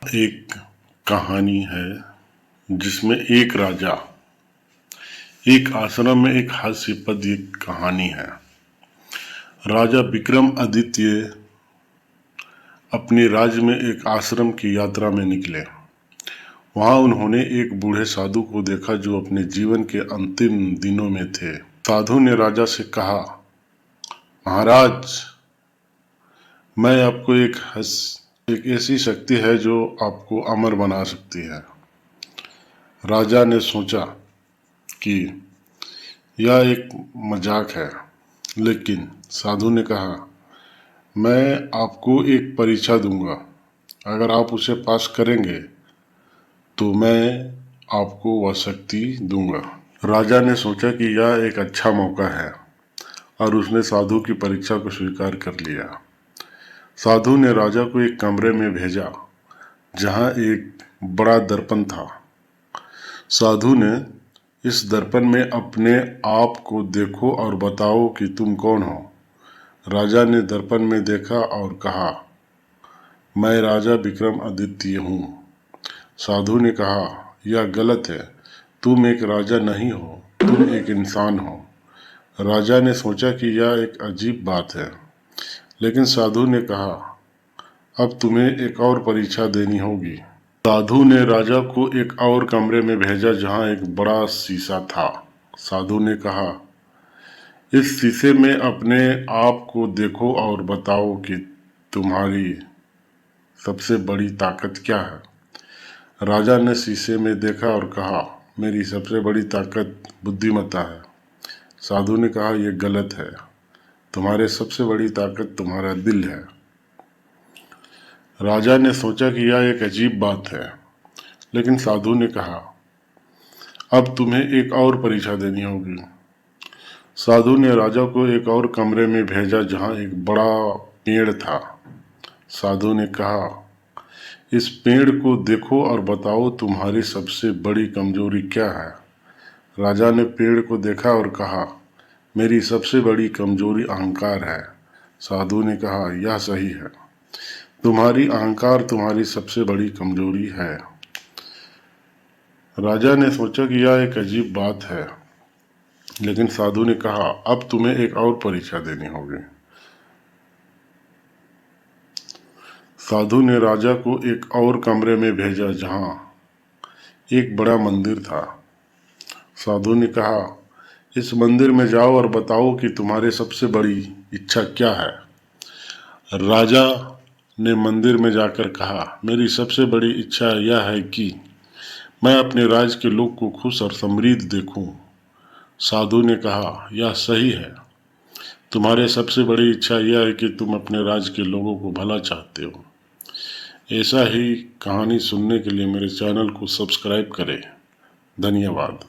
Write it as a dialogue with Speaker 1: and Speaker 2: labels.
Speaker 1: एक कहानी है जिसमें एक राजा एक आश्रम में एक हास्यपद एक कहानी है। राजा विक्रमादित्य अपने राज्य में एक आश्रम की यात्रा में निकले। वहां उन्होंने एक बूढ़े साधु को देखा जो अपने जीवन के अंतिम दिनों में थे। साधु ने राजा से कहा, महाराज, मैं आपको एक ऐसी शक्ति है जो आपको अमर बना सकती है। राजा ने सोचा कि यह एक मजाक है, लेकिन साधु ने कहा, मैं आपको एक परीक्षा दूंगा। अगर आप उसे पास करेंगे तो मैं आपको वह शक्ति दूंगा। राजा ने सोचा कि यह एक अच्छा मौका है और उसने साधु की परीक्षा को स्वीकार कर लिया। साधु ने राजा को एक कमरे में भेजा जहां एक बड़ा दर्पण था। साधु ने, इस दर्पण में अपने आप को देखो और बताओ कि तुम कौन हो। राजा ने दर्पण में देखा और कहा, मैं राजा विक्रमादित्य हूँ। साधु ने कहा, यह गलत है, तुम एक राजा नहीं हो, तुम एक इंसान हो। राजा ने सोचा कि यह एक अजीब बात है, लेकिन साधु ने कहा, अब तुम्हें एक और परीक्षा देनी होगी। साधु ने राजा को एक और कमरे में भेजा जहां एक बड़ा शीशा था। साधु ने कहा, इस शीशे में अपने आप को देखो और बताओ कि तुम्हारी सबसे बड़ी ताकत क्या है। राजा ने शीशे में देखा और कहा, मेरी सबसे बड़ी ताकत बुद्धिमत्ता है। साधु ने कहा, यह गलत है, तुम्हारे सबसे बड़ी ताकत तुम्हारा दिल है। राजा ने सोचा कि यह एक अजीब बात है, लेकिन साधु ने कहा, अब तुम्हें एक और परीक्षा देनी होगी। साधु ने राजा को एक और कमरे में भेजा जहां एक बड़ा पेड़ था। साधु ने कहा, इस पेड़ को देखो और बताओ तुम्हारी सबसे बड़ी कमजोरी क्या है। राजा ने पेड़ को देखा और कहा, मेरी सबसे बड़ी कमजोरी अहंकार है। साधु ने कहा, यह सही है, तुम्हारी अहंकार तुम्हारी सबसे बड़ी कमजोरी है। राजा ने सोचा कि यह एक अजीब बात है, लेकिन साधु ने कहा, अब तुम्हें एक और परीक्षा देनी होगी। साधु ने राजा को एक और कमरे में भेजा जहां एक बड़ा मंदिर था। साधु ने कहा, इस मंदिर में जाओ और बताओ कि तुम्हारी सबसे बड़ी इच्छा क्या है। राजा ने मंदिर में जाकर कहा, मेरी सबसे बड़ी इच्छा यह है कि मैं अपने राज्य के लोग को खुश और समृद्ध देखूं। साधु ने कहा, यह सही है, तुम्हारे सबसे बड़ी इच्छा यह है कि तुम अपने राज्य के लोगों को भला चाहते हो। ऐसा ही कहानी सुनने के लिए मेरे चैनल को सब्सक्राइब करें। धन्यवाद।